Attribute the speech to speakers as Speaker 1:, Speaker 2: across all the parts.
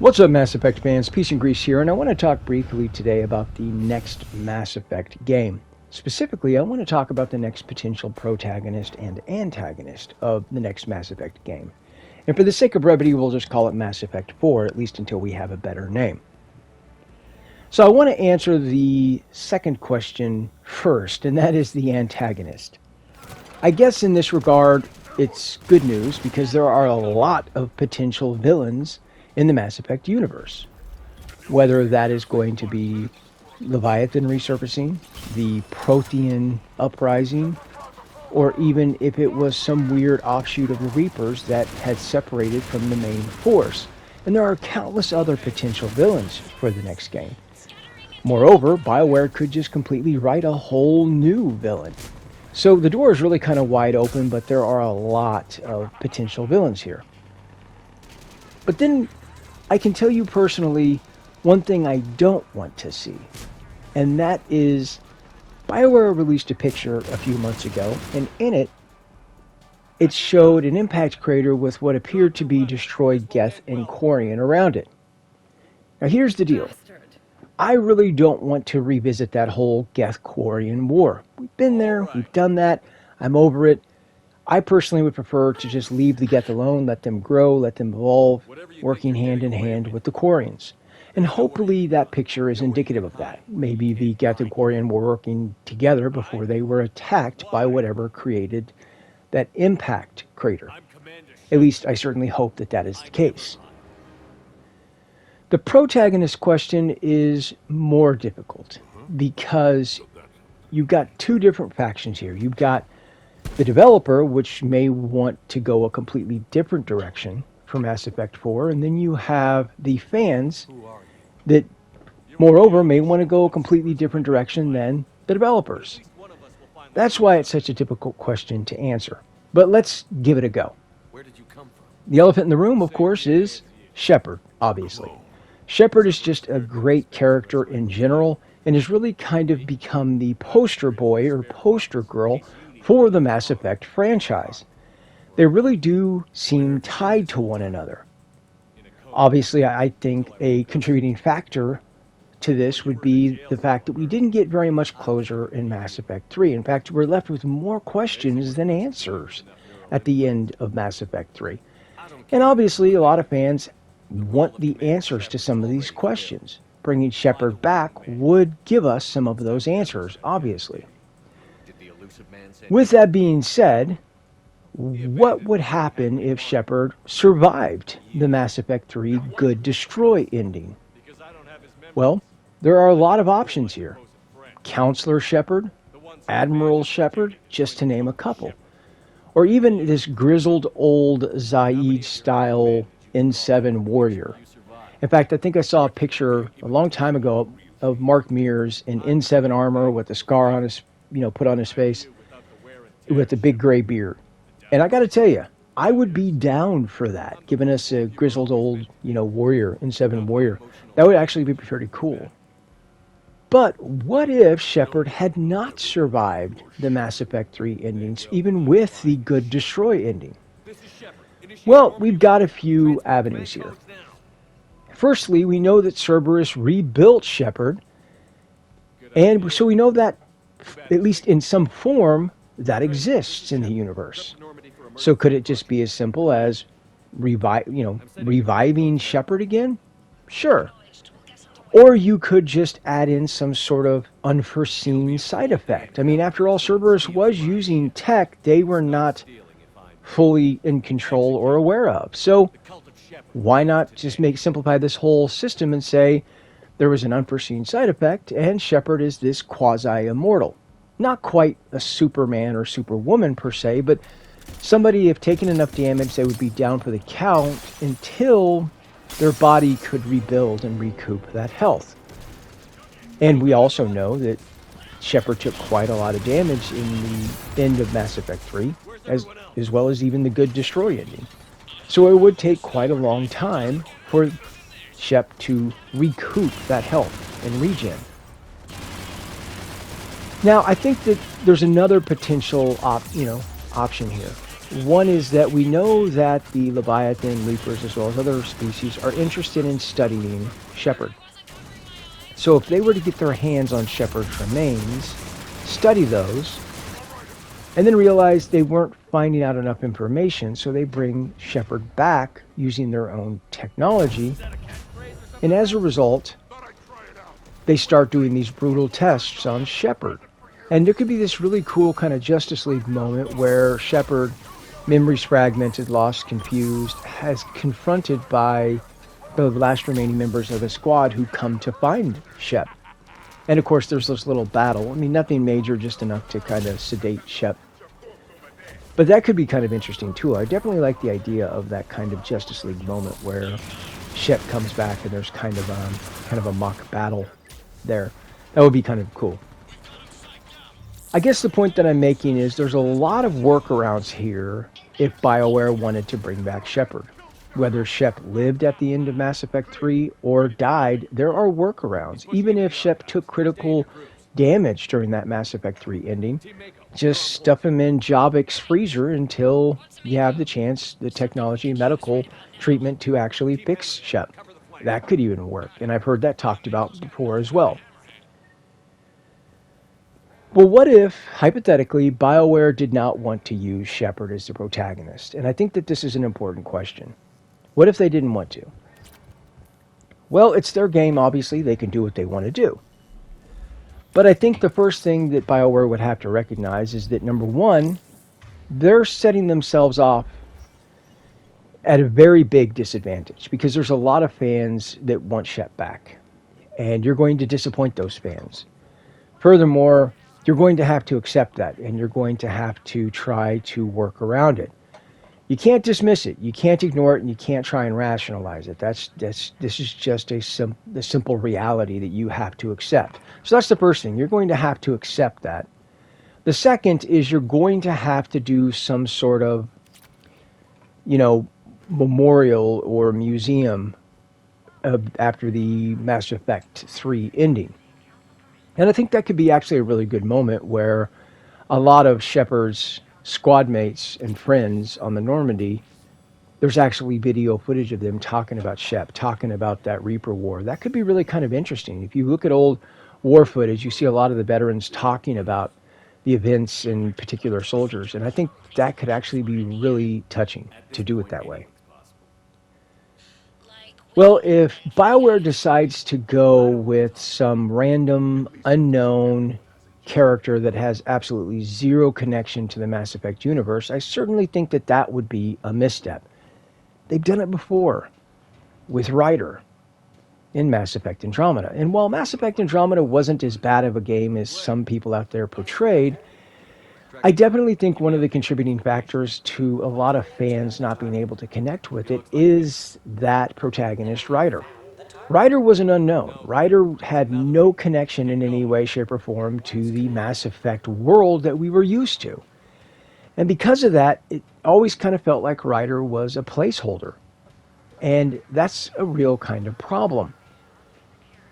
Speaker 1: What's up, Mass Effect fans? Peace and Grease here, and I want to talk briefly today about the next Mass Effect game. Specifically, I want to talk about the next potential protagonist and antagonist of the next Mass Effect game. And for the sake of brevity, we'll just call it Mass Effect 4, at least until we have a better name. So I want to answer the second question first, and that is the antagonist. I guess in this regard, it's good news because there are a lot of potential villains in the Mass Effect universe. Whether that is going to be Leviathan resurfacing, the Prothean uprising, or even if it was some weird offshoot of the Reapers that had separated from the main force. And there are countless other potential villains for the next game. Moreover, BioWare could just completely write a whole new villain. So the door is really kind of wide open, but there are a lot of potential villains here. But then I can tell you personally one thing I don't want to see, and that is BioWare released a picture a few months ago, and in it, it showed an impact crater with what appeared to be destroyed Geth and Quarian around it. Now here's the deal. I really don't want to revisit that whole Geth-Quarian war. We've been there, we've done that, I'm over it. I personally would prefer to just leave the Geth alone, let them grow, let them evolve, working hand in hand with the Quarians. And hopefully that picture is indicative of that. Maybe the Geth and Quarian were working together before they were attacked by whatever created that impact crater. At least I certainly hope that that is the case. The protagonist question is more difficult because you've got two different factions here. You've got the developer, which may want to go a completely different direction for Mass Effect 4, and then you have the fans that, moreover, may want to go a completely different direction than the developers. That's why it's such a difficult question to answer. But let's give it a go. The elephant in the room, of course, is Shepard, obviously. Shepard is just a great character in general, and has really kind of become the poster boy or poster girl for the Mass Effect franchise. They really do seem tied to one another. Obviously, I think a contributing factor to this would be the fact that we didn't get very much closure in Mass Effect 3. In fact, we're left with more questions than answers at the end of Mass Effect 3. And obviously, a lot of fans want the answers to some of these questions. Bringing Shepard back would give us some of those answers, obviously. With that being said, what would happen if Shepard survived the Mass Effect 3 Good Destroy ending? Well, there are a lot of options here. Counselor Shepard, Admiral Shepard, just to name a couple. Or even this grizzled old Zaid-style N7 warrior. In fact, I think I saw a picture a long time ago of Mark Mears in N7 armor with a scar on his, put on his face with the big gray beard. And I got to tell you, I would be down for that, giving us a grizzled old, warrior, N7 warrior. That would actually be pretty cool. But what if Shepard had not survived the Mass Effect 3 endings, even with the Good Destroy ending? Well, we've got a few avenues here. Firstly, we know that Cerberus rebuilt Shepard, and so we know that, at least in some form, that exists in the universe. So could it just be as simple as reviving Shepard again? Sure. Or you could just add in some sort of unforeseen side effect. I mean, after all, Cerberus was using tech they were not fully in control or aware of. So why not just simplify this whole system and say there was an unforeseen side effect and Shepard is this quasi-immortal. Not quite a Superman or Superwoman per se, but somebody, if taken enough damage, they would be down for the count until their body could rebuild and recoup that health. And we also know that Shepard took quite a lot of damage in the end of Mass Effect 3, as well as even the Good Destroy ending. So it would take quite a long time for Shep to recoup that health and regen. Now, I think that there's another potential option here. One is that we know that the Leviathan Leapers, as well as other species, are interested in studying Shepard. So if they were to get their hands on Shepard's remains, study those, and then realize they weren't finding out enough information, so they bring Shepard back using their own technology, and as a result, they start doing these brutal tests on Shepard. And there could be this really cool kind of Justice League moment where Shepard, memories fragmented, lost, confused, is confronted by the last remaining members of the squad who come to find Shep. And of course, there's this little battle. I mean, nothing major, just enough to kind of sedate Shep. But that could be kind of interesting too. I definitely like the idea of that kind of Justice League moment where Shep comes back and there's kind of a mock battle there. That would be kind of cool. I guess the point that I'm making is there's a lot of workarounds here if BioWare wanted to bring back Shepard. Whether Shep lived at the end of Mass Effect 3 or died, there are workarounds. Even if Shep took critical damage during that Mass Effect 3 ending, just stuff him in Javic's freezer until you have the chance, the technology, medical treatment to actually fix Shep. That could even work, and I've heard that talked about before as well. Well, what if, hypothetically, BioWare did not want to use Shepard as the protagonist? And I think that this is an important question. What if they didn't want to? Well, it's their game, obviously. They can do what they want to do. But I think the first thing that BioWare would have to recognize is that, number one, they're setting themselves off at a very big disadvantage because there's a lot of fans that want Shep back. And you're going to disappoint those fans. Furthermore, you're going to have to accept that, and you're going to have to try to work around it. You can't dismiss it, you can't ignore it, and you can't try and rationalize it. This is just the simple reality that you have to accept. So that's the first thing. You're going to have to accept that. The second is you're going to have to do some sort of, memorial or museum after the Mass Effect 3 ending. And I think that could be actually a really good moment where a lot of Shepard's squad mates and friends on the Normandy, there's actually video footage of them talking about Shep, talking about that Reaper War. That could be really kind of interesting. If you look at old war footage, you see a lot of the veterans talking about the events and particular soldiers. And I think that could actually be really touching to do it that way. Well, if BioWare decides to go with some random, unknown character that has absolutely zero connection to the Mass Effect universe, I certainly think that that would be a misstep. They've done it before with Ryder in Mass Effect Andromeda. And while Mass Effect Andromeda wasn't as bad of a game as some people out there portrayed, I definitely think one of the contributing factors to a lot of fans not being able to connect with it is that protagonist, Ryder. Ryder was an unknown. Ryder had no connection in any way, shape, or form to the Mass Effect world that we were used to. And because of that, it always kind of felt like Ryder was a placeholder. And that's a real kind of problem.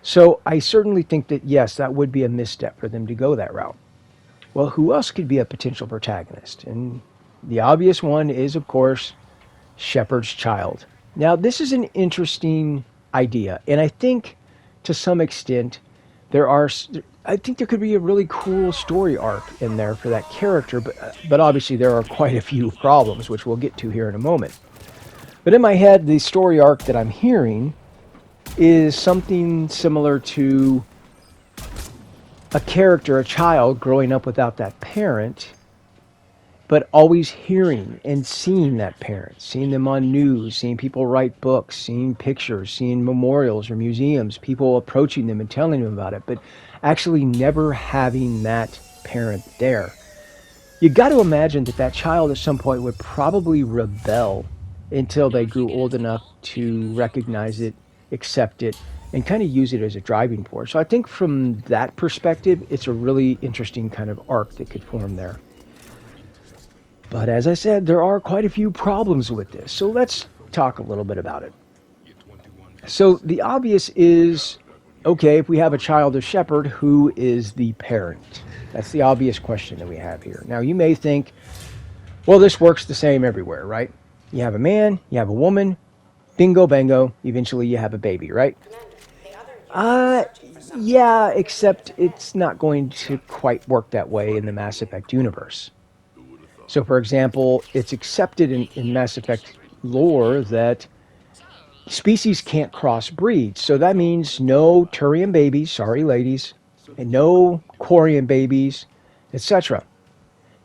Speaker 1: So I certainly think that, yes, that would be a misstep for them to go that route. Well, who else could be a potential protagonist? And the obvious one is, of course, Shepard's child. Now, this is an interesting idea, and I think to some extent I think there could be a really cool story arc in there for that character, but obviously there are quite a few problems, which we'll get to here in a moment. But in my head, the story arc that I'm hearing is something similar to a character, a child, growing up without that parent, but always hearing and seeing that parent, seeing them on news, seeing people write books, seeing pictures, seeing memorials or museums, people approaching them and telling them about it, but actually never having that parent there. You got to imagine that that child at some point would probably rebel until they grew old enough to recognize it, accept it, and kind of use it as a driving force. So I think from that perspective, it's a really interesting kind of arc that could form there. But as I said, there are quite a few problems with this. So let's talk a little bit about it. So the obvious is, okay, if we have a child of Shepard, who is the parent? That's the obvious question that we have here. Now you may think, Well, this works the same everywhere, right? You have a man, you have a woman, bingo bango, eventually you have a baby, right? Uh, yeah, except it's not going to quite work that way in the Mass Effect universe. So, for example, it's accepted in Mass Effect lore that species can't crossbreed. So that means no Turian babies, sorry ladies, and no Quarian babies, etc.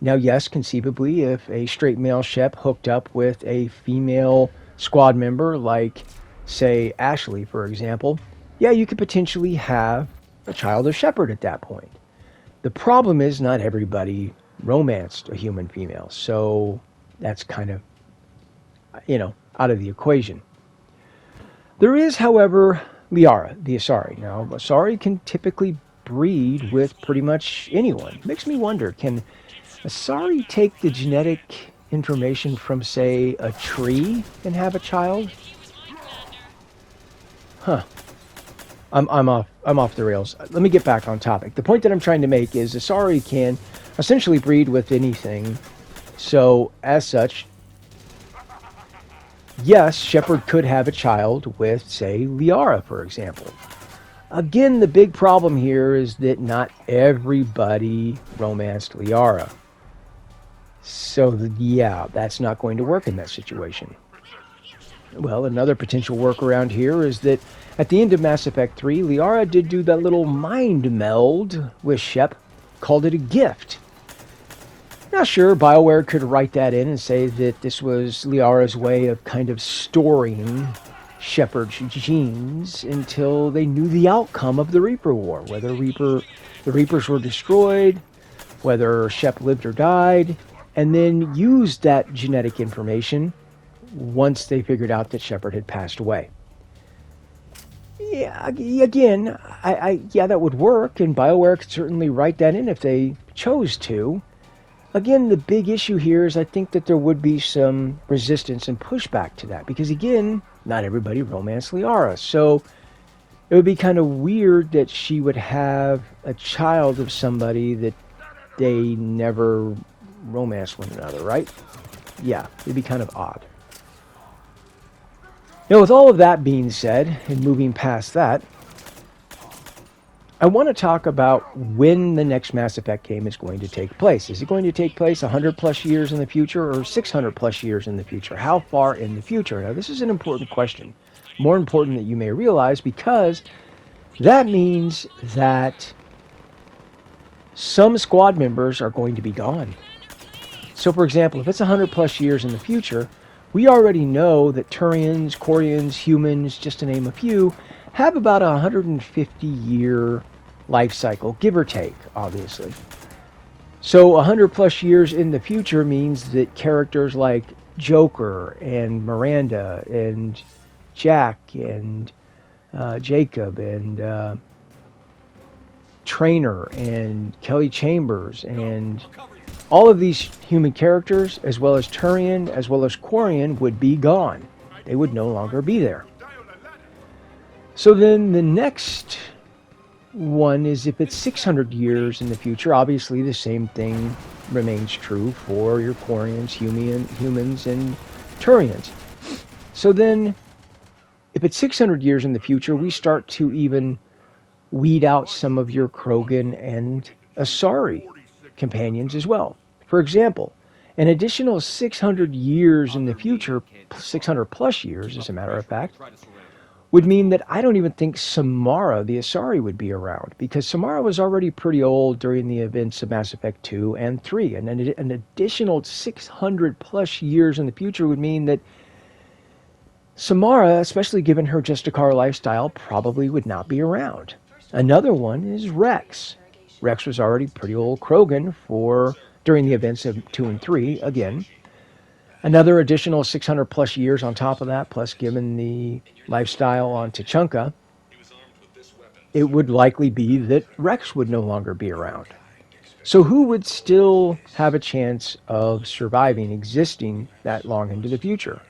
Speaker 1: Now, yes, conceivably, if a straight male Shep hooked up with a female squad member, like, say, Ashley, for example, yeah, you could potentially have a child of Shepard at that point. The problem is not everybody romanced a human female, so that's kind of, out of the equation. There is, however, Liara, the Asari. Now, Asari can typically breed with pretty much anyone. Makes me wonder, can Asari take the genetic information from, say, a tree and have a child? Huh. I'm off the rails. Let me get back on topic. The point that I'm trying to make is Asari can essentially breed with anything. So, as such, yes, Shepard could have a child with, say, Liara, for example. Again, the big problem here is that not everybody romanced Liara. So, yeah, that's not going to work in that situation. Well, another potential workaround here is that at the end of Mass Effect 3, Liara did do that little mind meld with Shep, called it a gift. Now, sure, BioWare could write that in and say that this was Liara's way of kind of storing Shepard's genes until they knew the outcome of the Reaper War, whether the Reapers were destroyed, whether Shep lived or died, and then used that genetic information once they figured out that Shepard had passed away. Yeah, again, yeah, that would work, and BioWare could certainly write that in if they chose to. Again, the big issue here is I think that there would be some resistance and pushback to that, because again, not everybody romanced Liara, so it would be kind of weird that she would have a child of somebody that they never romance one another, right? Yeah, it'd be kind of odd. Now, with all of that being said, and moving past that, I want to talk about when the next Mass Effect game is going to take place. Is it going to take place 100 plus years in the future or 600 plus years in the future? How far in the future? Now, this is an important question. More important than you may realize, because that means that some squad members are going to be gone. So, for example, if it's 100 plus years in the future, we already know that Turians, Quarians, humans, just to name a few, have about a 150-year life cycle, give or take, obviously. So 100 plus years in the future means that characters like Joker and Miranda and Jack and Jacob and Trainer and Kelly Chambers and all of these human characters, as well as Turian, as well as Quarian, would be gone. They would no longer be there. So then the next one is if it's 600 years in the future, obviously the same thing remains true for your Quarians, humans, and Turians. So then, if it's 600 years in the future, we start to even weed out some of your Krogan and Asari companions as well. For example, an additional 600 years in the future, 600 plus years as a matter of fact, would mean that I don't even think Samara, the Asari, would be around, because Samara was already pretty old during the events of Mass Effect 2 and 3, and then an additional 600 plus years in the future would mean that Samara, especially given her Justicar lifestyle, probably would not be around. Another one is Rex. Rex was already pretty old Krogan during the events of 2 and 3, again. Another additional 600 plus years on top of that, plus given the lifestyle on Tuchanka, it would likely be that Rex would no longer be around. So who would still have a chance of surviving, existing that long into the future?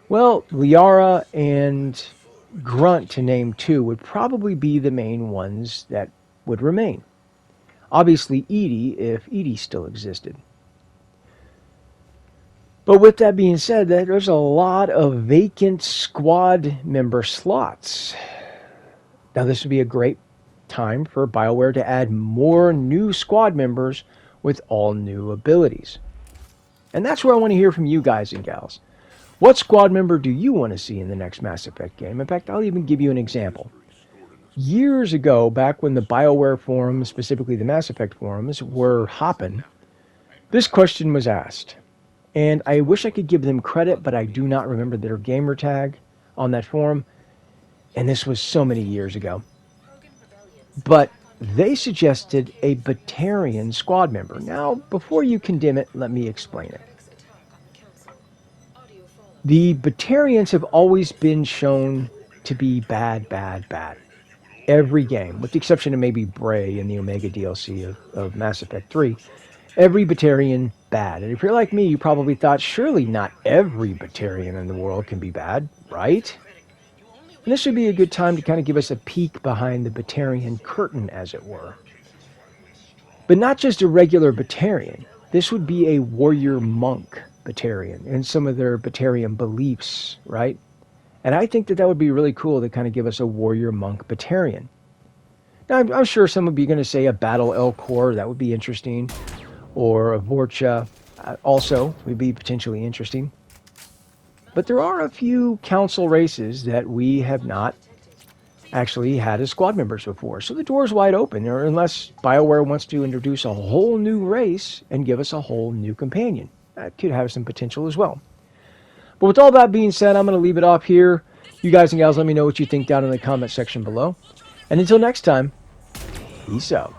Speaker 1: Well, Liara and Grunt, to name two, would probably be the main ones that would remain. Obviously, Edie, if Edie still existed. But with that being said, there's a lot of vacant squad member slots. Now, this would be a great time for BioWare to add more new squad members with all new abilities. And that's where I want to hear from you guys and gals. What squad member do you want to see in the next Mass Effect game? In fact, I'll even give you an example. Years ago, back when the BioWare forums, specifically the Mass Effect forums, were hopping, this question was asked. And I wish I could give them credit, but I do not remember their gamer tag on that forum. And this was so many years ago. But they suggested a Batarian squad member. Now, before you condemn it, let me explain it. The Batarians have always been shown to be bad. Every game, with the exception of maybe Bray in the Omega DLC of Mass Effect 3, every Batarian bad. And if you're like me, you probably thought, surely not every Batarian in the world can be bad, right? And this would be a good time to kind of give us a peek behind the Batarian curtain, as it were. But not just a regular Batarian. This would be a warrior monk Batarian and some of their Batarian beliefs, right? And I think that would be really cool to kind of give us a warrior monk Batarian. Now, I'm sure some of you are going to say a battle Elcor, that would be interesting. Or a Vorcha also would be potentially interesting. But there are a few council races that we have not actually had as squad members before. So the door's wide open, or unless BioWare wants to introduce a whole new race and give us a whole new companion. That could have some potential as well. But with all that being said, I'm going to leave it off here. You guys and gals, let me know what you think down in the comment section below. And until next time, peace out.